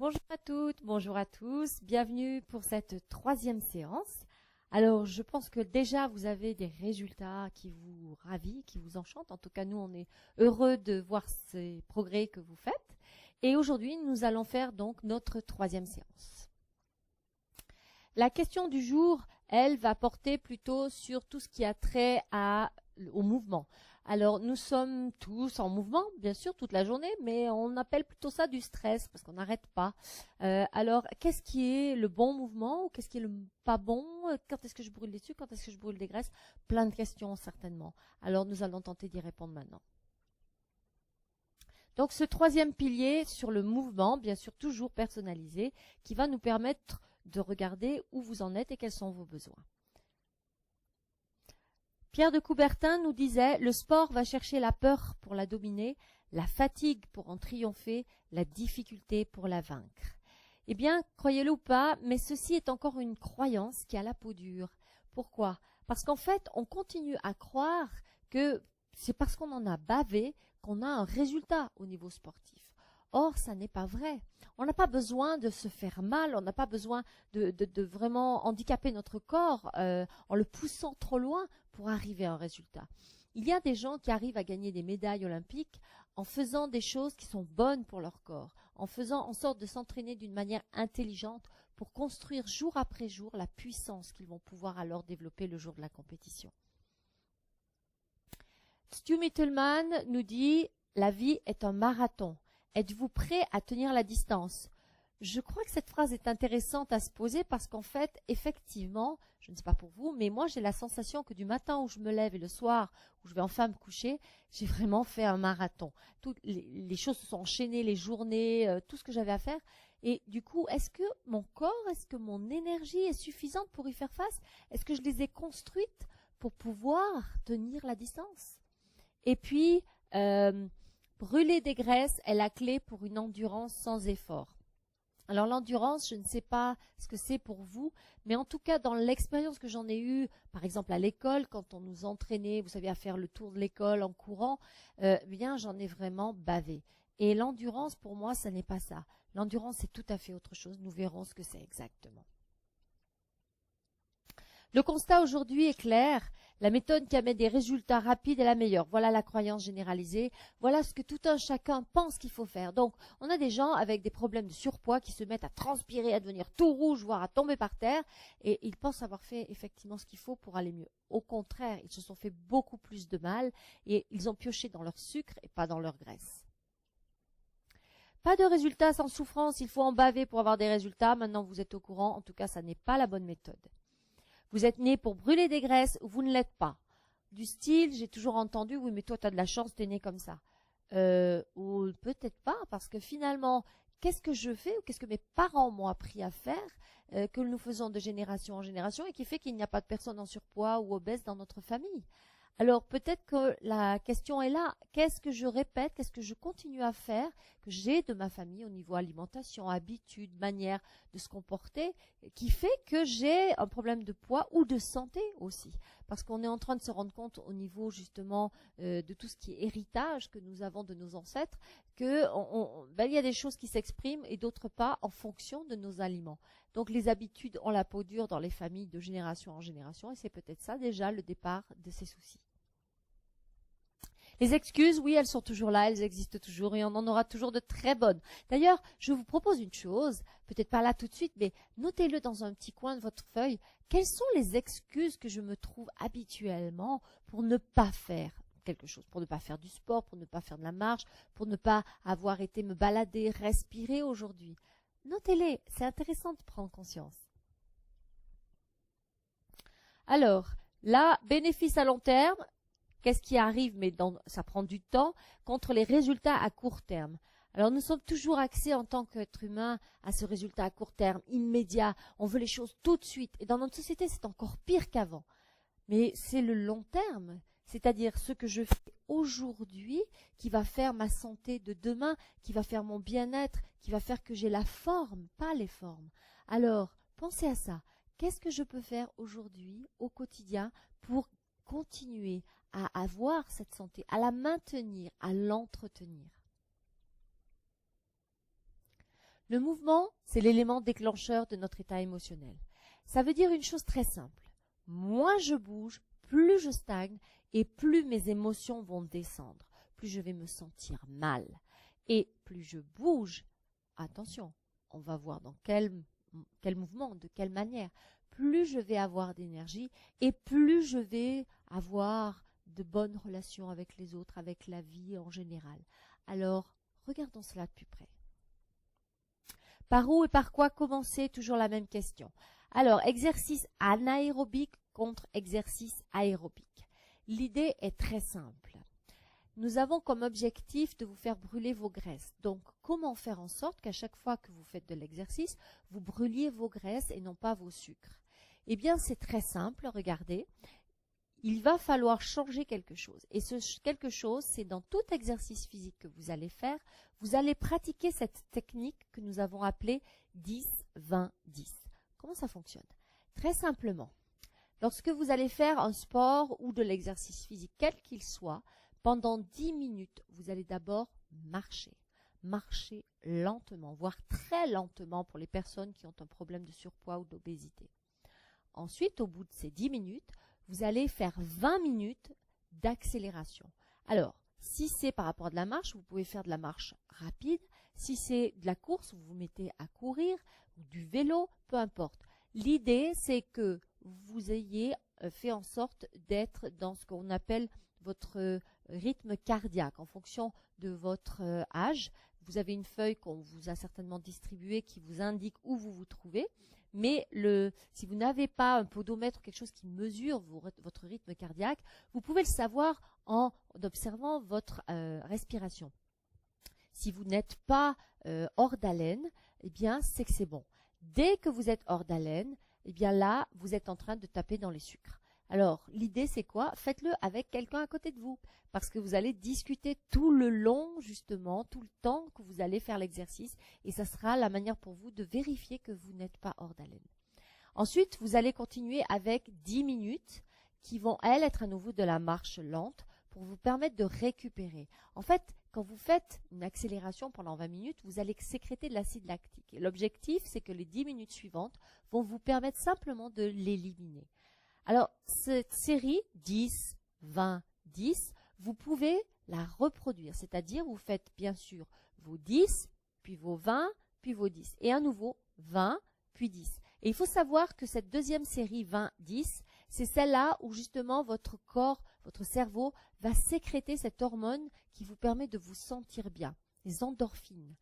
Bonjour à toutes, bonjour à tous, bienvenue pour cette troisième séance. Alors, je pense que déjà vous avez des résultats qui vous ravissent, qui vous enchantent. En tout cas, nous, on est heureux de voir ces progrès que vous faites. Et aujourd'hui, nous allons faire donc notre troisième séance. La question du jour, elle, va porter plutôt sur tout ce qui a trait au mouvement. Alors, nous sommes tous en mouvement, bien sûr, toute la journée, mais on appelle plutôt ça du stress, parce qu'on n'arrête pas. Alors, qu'est-ce qui est le bon mouvement ou qu'est-ce qui est le pas bon? Quand est-ce que je brûle des sucres? Quand est-ce que je brûle des graisses? Plein de questions, certainement. Alors, nous allons tenter d'y répondre maintenant. Donc, ce troisième pilier sur le mouvement, bien sûr, toujours personnalisé, qui va nous permettre de regarder où vous en êtes et quels sont vos besoins. Pierre de Coubertin nous disait « Le sport va chercher la peur pour la dominer, la fatigue pour en triompher, la difficulté pour la vaincre. » Eh bien, croyez-le ou pas, mais ceci est encore une croyance qui a la peau dure. Pourquoi? Parce qu'en fait, on continue à croire que c'est parce qu'on en a bavé qu'on a un résultat au niveau sportif. Or, ça n'est pas vrai. On n'a pas besoin de se faire mal, on n'a pas besoin de vraiment handicaper notre corps en le poussant trop loin pour arriver à un résultat. Il y a des gens qui arrivent à gagner des médailles olympiques en faisant des choses qui sont bonnes pour leur corps, en faisant en sorte de s'entraîner d'une manière intelligente pour construire jour après jour la puissance qu'ils vont pouvoir alors développer le jour de la compétition. Stu Mittelman nous dit « La vie est un marathon. Êtes-vous prêt à tenir la distance ?» Je crois que cette phrase est intéressante à se poser parce qu'en fait, effectivement, je ne sais pas pour vous, mais moi j'ai la sensation que du matin où je me lève et le soir où je vais enfin me coucher, j'ai vraiment fait un marathon. Toutes les choses se sont enchaînées, les journées, tout ce que j'avais à faire. Et du coup, est-ce que mon corps, est-ce que mon énergie est suffisante pour y faire face? Est-ce que je les ai construites pour pouvoir tenir la distance? Et puis, brûler des graisses est la clé pour une endurance sans effort. Alors l'endurance, je ne sais pas ce que c'est pour vous, mais en tout cas dans l'expérience que j'en ai eue, par exemple à l'école, quand on nous entraînait, vous savez, à faire le tour de l'école en courant, bien j'en ai vraiment bavé. Et l'endurance, pour moi, ça n'est pas ça. L'endurance, c'est tout à fait autre chose. Nous verrons ce que c'est exactement. Le constat aujourd'hui est clair. La méthode qui amène des résultats rapides est la meilleure. Voilà la croyance généralisée. Voilà ce que tout un chacun pense qu'il faut faire. Donc, on a des gens avec des problèmes de surpoids qui se mettent à transpirer, à devenir tout rouge, voire à tomber par terre. Et ils pensent avoir fait effectivement ce qu'il faut pour aller mieux. Au contraire, ils se sont fait beaucoup plus de mal et ils ont pioché dans leur sucre et pas dans leur graisse. Pas de résultats sans souffrance. Il faut en baver pour avoir des résultats. Maintenant, vous êtes au courant. En tout cas, ça n'est pas la bonne méthode. Vous êtes né pour brûler des graisses ou vous ne l'êtes pas. Du style, j'ai toujours entendu, oui, mais toi, tu as de la chance, tu es né comme ça. Ou peut-être pas, parce que finalement, qu'est-ce que je fais ou qu'est-ce que mes parents m'ont appris à faire, que nous faisons de génération en génération et qui fait qu'il n'y a pas de personnes en surpoids ou obèses dans notre famille? Alors peut-être que la question est là, qu'est-ce que je répète, qu'est-ce que je continue à faire, que j'ai de ma famille au niveau alimentation, habitude, manière de se comporter, qui fait que j'ai un problème de poids ou de santé aussi. Parce qu'on est en train de se rendre compte au niveau justement de tout ce qui est héritage que nous avons de nos ancêtres, que il y a des choses qui s'expriment et d'autres pas en fonction de nos aliments. Donc les habitudes ont la peau dure dans les familles de génération en génération et c'est peut-être ça déjà le départ de ces soucis. Les excuses, oui, elles sont toujours là, elles existent toujours et on en aura toujours de très bonnes. D'ailleurs, je vous propose une chose, peut-être pas là tout de suite, mais notez-le dans un petit coin de votre feuille. Quelles sont les excuses que je me trouve habituellement pour ne pas faire quelque chose, pour ne pas faire du sport, pour ne pas faire de la marche, pour ne pas avoir été me balader, respirer aujourd'hui? Notez-les, c'est intéressant de prendre conscience. Alors, là, bénéfice à long terme, qu'est-ce qui arrive, mais ça prend du temps, contre les résultats à court terme. Alors, nous sommes toujours axés en tant qu'être humain à ce résultat à court terme, immédiat. On veut les choses tout de suite. Et dans notre société, c'est encore pire qu'avant. Mais c'est le long terme, c'est-à-dire ce que je fais aujourd'hui qui va faire ma santé de demain, qui va faire mon bien-être, qui va faire que j'ai la forme, pas les formes. Alors, pensez à ça. Qu'est-ce que je peux faire aujourd'hui, au quotidien, pour continuer à avoir cette santé, à la maintenir, à l'entretenir? Le mouvement, c'est l'élément déclencheur de notre état émotionnel. Ça veut dire une chose très simple. Moins je bouge, plus je stagne et plus mes émotions vont descendre, plus je vais me sentir mal. Et plus je bouge, attention, on va voir dans quel mouvement, de quelle manière, plus je vais avoir d'énergie et plus je vais avoir de bonnes relations avec les autres, avec la vie en général. Alors, regardons cela de plus près. Par où et par quoi commencer? Toujours la même question. Alors, exercice anaérobique contre exercice aérobique. L'idée est très simple. Nous avons comme objectif de vous faire brûler vos graisses. Donc, comment faire en sorte qu'à chaque fois que vous faites de l'exercice, vous brûliez vos graisses et non pas vos sucres? Eh bien, c'est très simple, regardez. Il va falloir changer quelque chose. Et ce quelque chose, c'est dans tout exercice physique que vous allez faire, vous allez pratiquer cette technique que nous avons appelée 10-20-10. Comment ça fonctionne? Très simplement, lorsque vous allez faire un sport ou de l'exercice physique, quel qu'il soit, pendant 10 minutes, vous allez d'abord marcher. Marcher lentement, voire très lentement pour les personnes qui ont un problème de surpoids ou d'obésité. Ensuite, au bout de ces 10 minutes, vous allez faire 20 minutes d'accélération. Alors, si c'est par rapport à de la marche, vous pouvez faire de la marche rapide. Si c'est de la course, vous vous mettez à courir, ou du vélo, peu importe. L'idée, c'est que vous ayez fait en sorte d'être dans ce qu'on appelle votre rythme cardiaque en fonction de votre âge. Vous avez une feuille qu'on vous a certainement distribuée qui vous indique où vous vous trouvez. Mais si vous n'avez pas un podomètre, quelque chose qui mesure votre rythme cardiaque, vous pouvez le savoir en observant votre respiration. Si vous n'êtes pas hors d'haleine, eh bien, c'est que c'est bon. Dès que vous êtes hors d'haleine, eh bien là, vous êtes en train de taper dans les sucres. Alors, l'idée, c'est quoi? Faites-le avec quelqu'un à côté de vous, parce que vous allez discuter tout le long, justement, tout le temps que vous allez faire l'exercice, et ça sera la manière pour vous de vérifier que vous n'êtes pas hors d'haleine. Ensuite, vous allez continuer avec 10 minutes, qui vont, elles, être à nouveau de la marche lente, pour vous permettre de récupérer. En fait, quand vous faites une accélération pendant 20 minutes, vous allez sécréter de l'acide lactique. Et l'objectif, c'est que les 10 minutes suivantes vont vous permettre simplement de l'éliminer. Alors, cette série 10, 20, 10, vous pouvez la reproduire. C'est-à-dire, vous faites bien sûr vos 10, puis vos 20, puis vos 10. Et à nouveau, 20, puis 10. Et il faut savoir que cette deuxième série 20, 10, c'est celle-là où justement votre corps, votre cerveau va sécréter cette hormone qui vous permet de vous sentir bien, les endorphines.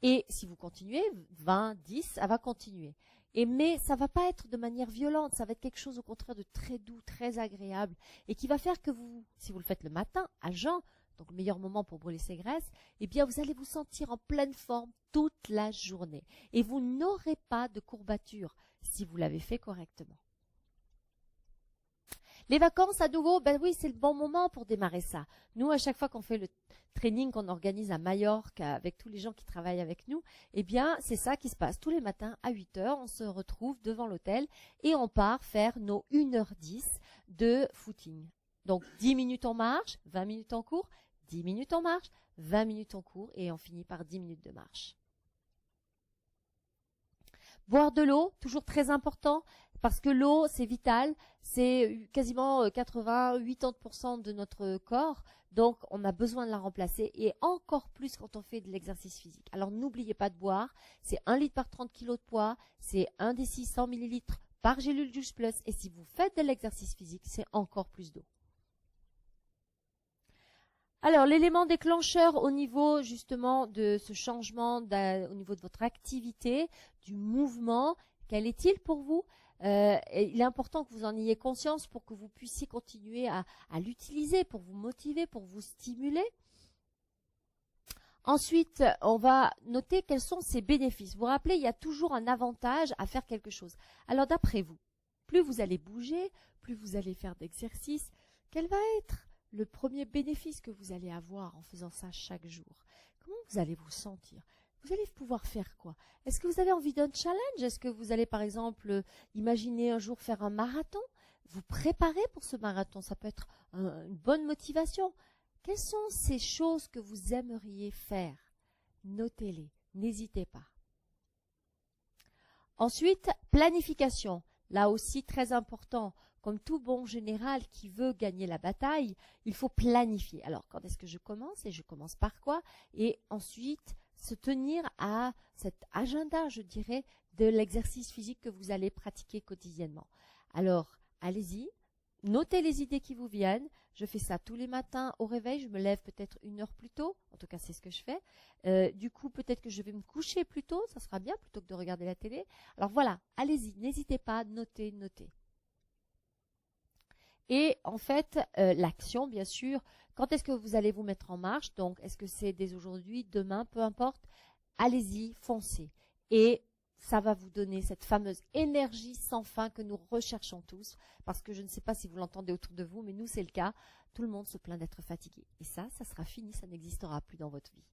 Et si vous continuez, 20, 10, ça va continuer. Mais ça ne va pas être de manière violente, ça va être quelque chose au contraire de très doux, très agréable, et qui va faire que vous, si vous le faites le matin, à jeun, donc le meilleur moment pour brûler ses graisses, eh bien vous allez vous sentir en pleine forme toute la journée. Et vous n'aurez pas de courbatures si vous l'avez fait correctement. Les vacances, à nouveau, ben oui, c'est le bon moment pour démarrer ça. Nous, à chaque fois qu'on fait le training qu'on organise à Majorque avec tous les gens qui travaillent avec nous, eh bien, c'est ça qui se passe. Tous les matins à 8 h, on se retrouve devant l'hôtel et on part faire nos 1h10 de footing. Donc, 10 minutes en marche, 20 minutes en cours, 10 minutes en marche, 20 minutes en cours et on finit par 10 minutes de marche. Boire de l'eau, toujours très important, parce que l'eau, c'est vital, c'est quasiment 80-80% de notre corps, donc on a besoin de la remplacer, et encore plus quand on fait de l'exercice physique. Alors n'oubliez pas de boire, c'est 1 litre par 30 kg de poids, c'est 1 décilitre 100 ml par gélule Juice Plus, et si vous faites de l'exercice physique, c'est encore plus d'eau. Alors, l'élément déclencheur au niveau justement de ce changement, au niveau de votre activité, du mouvement, quel est-il pour vous? Il est important que vous en ayez conscience pour que vous puissiez continuer à l'utiliser, pour vous motiver, pour vous stimuler. Ensuite, on va noter quels sont ses bénéfices. Vous vous rappelez, il y a toujours un avantage à faire quelque chose. Alors, d'après vous, plus vous allez bouger, plus vous allez faire d'exercice, quel va être le premier bénéfice que vous allez avoir en faisant ça chaque jour? Comment vous allez vous sentir? Vous allez pouvoir faire quoi? Est-ce que vous avez envie d'un challenge? Est-ce que vous allez par exemple imaginer un jour faire un marathon? Vous préparez pour ce marathon, ça peut être une bonne motivation. Quelles sont ces choses que vous aimeriez faire? Notez-les, n'hésitez pas. Ensuite, planification. Là aussi, très important. Comme tout bon général qui veut gagner la bataille, il faut planifier. Alors, quand est-ce que je commence? Et je commence par quoi? Et ensuite, se tenir à cet agenda, je dirais, de l'exercice physique que vous allez pratiquer quotidiennement. Alors, allez-y, notez les idées qui vous viennent. Je fais ça tous les matins au réveil. Je me lève peut-être 1 heure plus tôt. En tout cas, c'est ce que je fais. Du coup, peut-être que je vais me coucher plus tôt. Ça sera bien plutôt que de regarder la télé. Alors voilà, allez-y, n'hésitez pas, notez, notez. Et en fait, l'action, bien sûr, quand est-ce que vous allez vous mettre en marche? Donc, est-ce que c'est dès aujourd'hui, demain, peu importe? Allez-y, foncez. Et ça va vous donner cette fameuse énergie sans fin que nous recherchons tous. Parce que je ne sais pas si vous l'entendez autour de vous, mais nous, c'est le cas. Tout le monde se plaint d'être fatigué. Et ça sera fini, ça n'existera plus dans votre vie.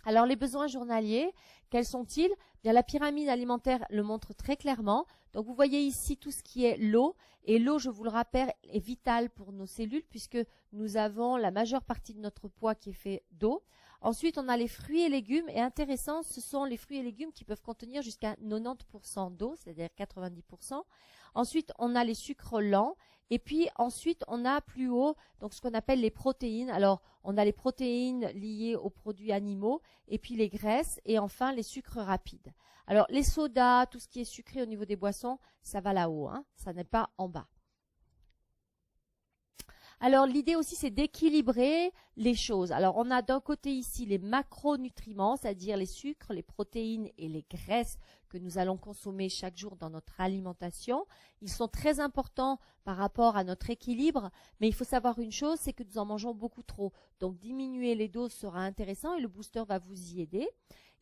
Alors, les besoins journaliers, quels sont-ils? Bien, la pyramide alimentaire le montre très clairement. Donc, vous voyez ici tout ce qui est l'eau. Et l'eau, je vous le rappelle, est vitale pour nos cellules puisque nous avons la majeure partie de notre poids qui est fait d'eau. Ensuite, on a les fruits et légumes. Et intéressant, ce sont les fruits et légumes qui peuvent contenir jusqu'à 90% d'eau, c'est-à-dire 90%. Ensuite, on a les sucres lents. Et puis ensuite, on a plus haut donc ce qu'on appelle les protéines. Alors, on a les protéines liées aux produits animaux, et puis les graisses, et enfin les sucres rapides. Alors, les sodas, tout ce qui est sucré au niveau des boissons, ça va là-haut, hein, ça n'est pas en bas. Alors, l'idée aussi, c'est d'équilibrer les choses. Alors, on a d'un côté ici les macronutriments, c'est-à-dire les sucres, les protéines et les graisses que nous allons consommer chaque jour dans notre alimentation. Ils sont très importants par rapport à notre équilibre, mais il faut savoir une chose, c'est que nous en mangeons beaucoup trop. Donc, diminuer les doses sera intéressant et le booster va vous y aider.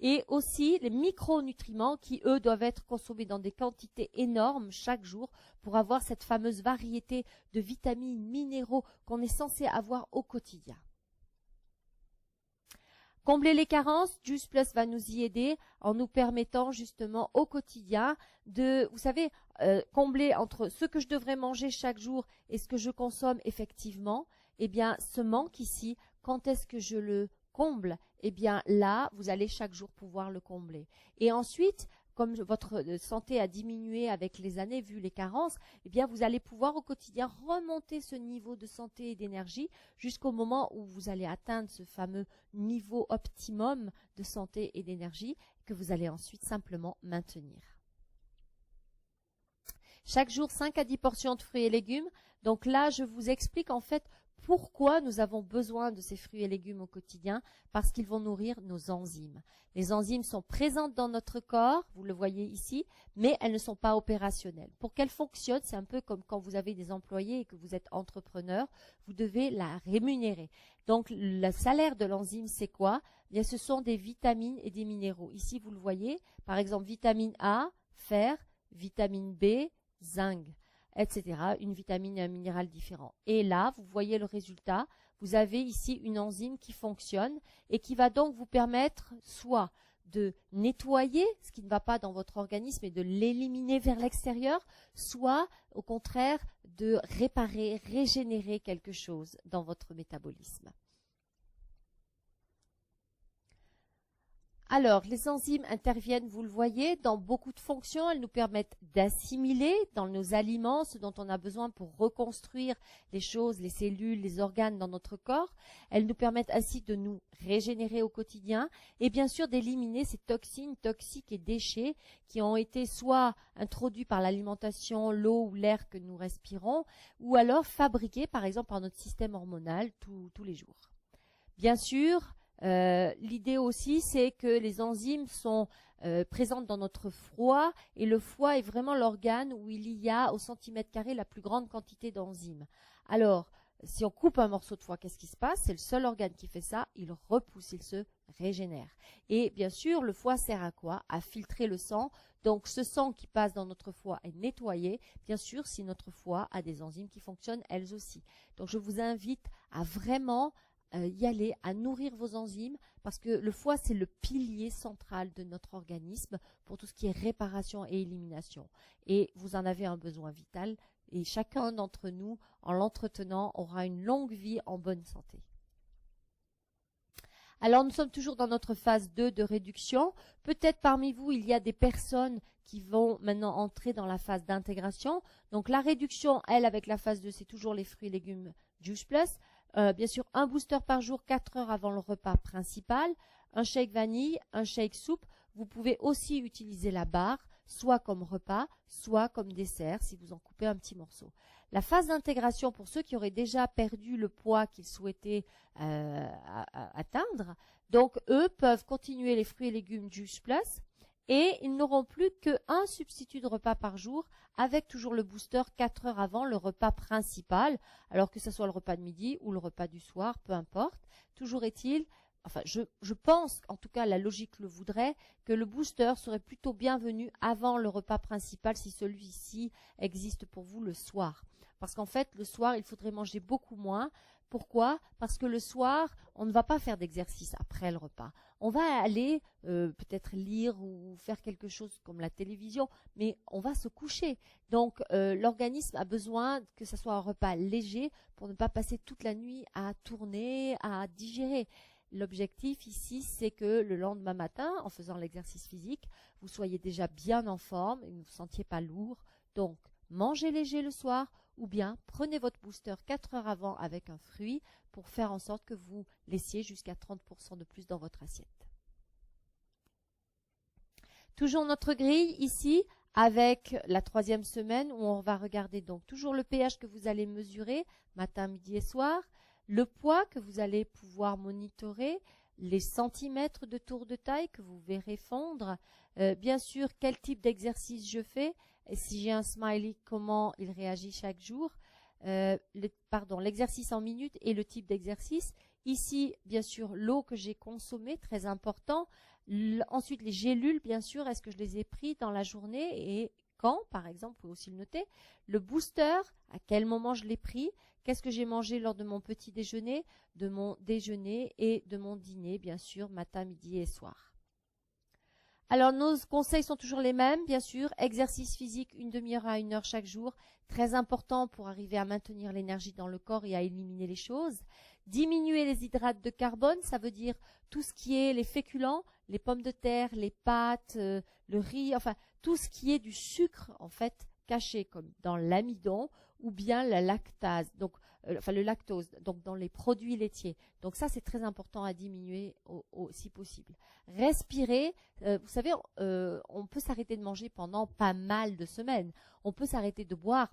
Et aussi les micronutriments qui, eux, doivent être consommés dans des quantités énormes chaque jour pour avoir cette fameuse variété de vitamines, minéraux qu'on est censé avoir au quotidien. Combler les carences, Juice Plus va nous y aider en nous permettant justement au quotidien de, vous savez, combler entre ce que je devrais manger chaque jour et ce que je consomme effectivement. Eh bien, ce manque ici, quand est-ce que je le comble? Eh bien, là, vous allez chaque jour pouvoir le combler. Et ensuite, comme votre santé a diminué avec les années, vu les carences, eh bien, vous allez pouvoir au quotidien remonter ce niveau de santé et d'énergie jusqu'au moment où vous allez atteindre ce fameux niveau optimum de santé et d'énergie que vous allez ensuite simplement maintenir. Chaque jour, 5 à 10 portions de fruits et légumes. Donc là, je vous explique en fait pourquoi nous avons besoin de ces fruits et légumes au quotidien, parce qu'ils vont nourrir nos enzymes. Les enzymes sont présentes dans notre corps, vous le voyez ici, mais elles ne sont pas opérationnelles. Pour qu'elles fonctionnent, c'est un peu comme quand vous avez des employés et que vous êtes entrepreneur, vous devez la rémunérer. Donc le salaire de l'enzyme, c'est quoi? Bien, ce sont des vitamines et des minéraux. Ici, vous le voyez, par exemple, vitamine A, fer, vitamine B, zinc, etc. Une vitamine et un minéral différent. Et là, vous voyez le résultat. Vous avez ici une enzyme qui fonctionne et qui va donc vous permettre soit de nettoyer ce qui ne va pas dans votre organisme et de l'éliminer vers l'extérieur, soit au contraire de réparer, régénérer quelque chose dans votre métabolisme. Alors, les enzymes interviennent, vous le voyez, dans beaucoup de fonctions. Elles nous permettent d'assimiler dans nos aliments ce dont on a besoin pour reconstruire les choses, les cellules, les organes dans notre corps. Elles nous permettent ainsi de nous régénérer au quotidien et bien sûr d'éliminer ces toxines, toxiques et déchets qui ont été soit introduits par l'alimentation, l'eau ou l'air que nous respirons, ou alors fabriqués par exemple par notre système hormonal tous les jours. Bien sûr, l'idée aussi, c'est que les enzymes sont présentes dans notre foie et le foie est vraiment l'organe où il y a au centimètre carré la plus grande quantité d'enzymes. Alors, si on coupe un morceau de foie, qu'est-ce qui se passe? C'est le seul organe qui fait ça, il repousse, il se régénère. Et bien sûr, le foie sert à quoi? À filtrer le sang. Donc, ce sang qui passe dans notre foie est nettoyé, bien sûr, si notre foie a des enzymes qui fonctionnent elles aussi. Donc, je vous invite à vraiment y aller, à nourrir vos enzymes, parce que le foie, c'est le pilier central de notre organisme pour tout ce qui est réparation et élimination. Et vous en avez un besoin vital, et chacun d'entre nous, en l'entretenant, aura une longue vie en bonne santé. Alors nous sommes toujours dans notre phase 2 de réduction. Peut-être parmi vous, il y a des personnes qui vont maintenant entrer dans la phase d'intégration. Donc la réduction, elle, avec la phase 2, c'est toujours les fruits et légumes Juice Plus. Bien sûr, un booster par jour, 4 heures avant le repas principal. Un shake vanille, un shake soupe. Vous pouvez aussi utiliser la barre, soit comme repas, soit comme dessert, si vous en coupez un petit morceau. La phase d'intégration, pour ceux qui auraient déjà perdu le poids qu'ils souhaitaient atteindre, donc eux peuvent continuer les fruits et légumes Juice Plus et ils n'auront plus qu'un substitut de repas par jour avec toujours le booster 4 heures avant le repas principal, alors que ce soit le repas de midi ou le repas du soir, peu importe. Toujours est-il, enfin je pense, en tout cas la logique le voudrait, que le booster serait plutôt bienvenu avant le repas principal si celui-ci existe pour vous le soir. Parce qu'en fait, le soir, il faudrait manger beaucoup moins. Pourquoi? Parce que le soir, on ne va pas faire d'exercice après le repas. On va aller peut-être lire ou faire quelque chose comme la télévision, mais on va se coucher. Donc, l'organisme a besoin que ce soit un repas léger pour ne pas passer toute la nuit à tourner, à digérer. L'objectif ici, c'est que le lendemain matin, en faisant l'exercice physique, vous soyez déjà bien en forme et ne vous sentiez pas lourd. Donc, mangez léger le soir ou bien prenez votre booster 4 heures avant avec un fruit pour faire en sorte que vous laissiez jusqu'à 30% de plus dans votre assiette. Toujours notre grille ici avec la 3e semaine où on va regarder donc toujours le pH que vous allez mesurer matin, midi et soir, le poids que vous allez pouvoir monitorer, les centimètres de tour de taille que vous verrez fondre, bien sûr quel type d'exercice je fais, et si j'ai un smiley, comment il réagit chaque jour, l'exercice en minutes et le type d'exercice. Ici, bien sûr, l'eau que j'ai consommée, très important. Ensuite, les gélules, bien sûr, est-ce que je les ai pris dans la journée et quand, par exemple, vous pouvez aussi le noter. Le booster, à quel moment je l'ai pris, qu'est-ce que j'ai mangé lors de mon petit déjeuner, de mon déjeuner et de mon dîner, bien sûr, matin, midi et soir. Alors, nos conseils sont toujours les mêmes, bien sûr. Exercice physique, 1 demi-heure à 1 heure chaque jour. Très important pour arriver à maintenir l'énergie dans le corps et à éliminer les choses. Diminuer les hydrates de carbone, ça veut dire tout ce qui est les féculents, les pommes de terre, les pâtes, le riz, enfin, tout ce qui est du sucre, en fait, caché, comme dans l'amidon ou bien la lactase. Donc, le lactose, donc dans les produits laitiers. Donc ça, c'est très important à diminuer si possible. Respirer, vous savez, on peut s'arrêter de manger pendant pas mal de semaines. On peut s'arrêter de boire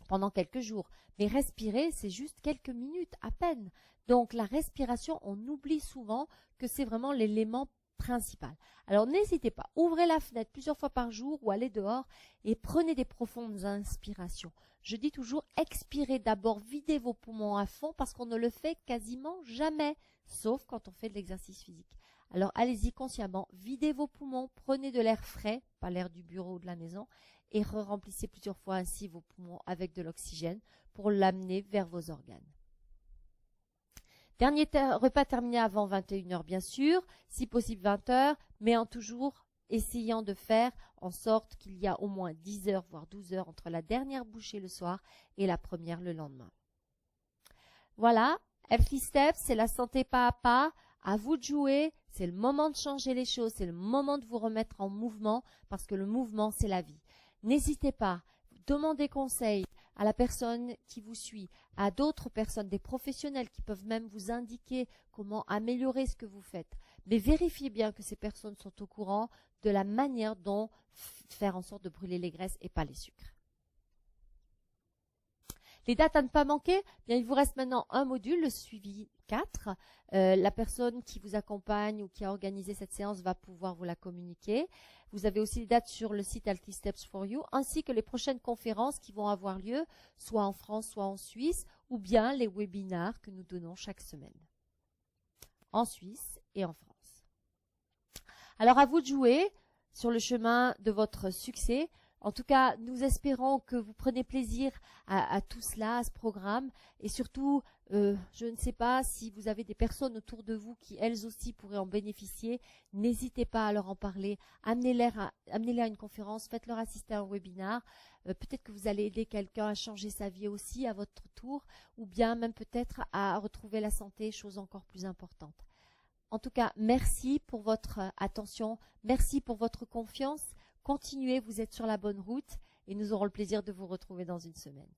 pendant quelques jours. Mais respirer, c'est juste quelques minutes à peine. Donc la respiration, on oublie souvent que c'est vraiment l'élément principal. Alors n'hésitez pas, ouvrez la fenêtre plusieurs fois par jour ou allez dehors et prenez des profondes inspirations. Je dis toujours, expirez d'abord, videz vos poumons à fond parce qu'on ne le fait quasiment jamais, sauf quand on fait de l'exercice physique. Alors allez-y consciemment, videz vos poumons, prenez de l'air frais, pas l'air du bureau ou de la maison, et remplissez plusieurs fois ainsi vos poumons avec de l'oxygène pour l'amener vers vos organes. Dernier repas terminé avant 21h bien sûr, si possible 20h, mais en toujours essayant de faire en sorte qu'il y a au moins 10 heures, voire 12 heures entre la dernière bouchée le soir et la première le lendemain. Voilà, Healthy Steps, c'est la santé pas à pas. À vous de jouer, c'est le moment de changer les choses, c'est le moment de vous remettre en mouvement parce que le mouvement, c'est la vie. N'hésitez pas, demandez conseil à la personne qui vous suit, à d'autres personnes, des professionnels qui peuvent même vous indiquer comment améliorer ce que vous faites. Mais vérifiez bien que ces personnes sont au courant de la manière dont faire en sorte de brûler les graisses et pas les sucres. Les dates à ne pas manquer, bien, il vous reste maintenant un module, le suivi 4. La personne qui vous accompagne ou qui a organisé cette séance va pouvoir vous la communiquer. Vous avez aussi les dates sur le site Healthy Steps for You, ainsi que les prochaines conférences qui vont avoir lieu, soit en France, soit en Suisse, ou bien les webinaires que nous donnons chaque semaine, en Suisse et en France. Alors à vous de jouer sur le chemin de votre succès. En tout cas, nous espérons que vous prenez plaisir à tout cela, à ce programme. Et surtout, je ne sais pas si vous avez des personnes autour de vous qui, elles aussi, pourraient en bénéficier. N'hésitez pas à leur en parler. Amenez-les à une conférence, faites-leur assister à un webinaire. Peut-être que vous allez aider quelqu'un à changer sa vie aussi à votre tour. Ou bien même peut-être à retrouver la santé, chose encore plus importante. En tout cas, merci pour votre attention, merci pour votre confiance. Continuez, vous êtes sur la bonne route et nous aurons le plaisir de vous retrouver dans une semaine.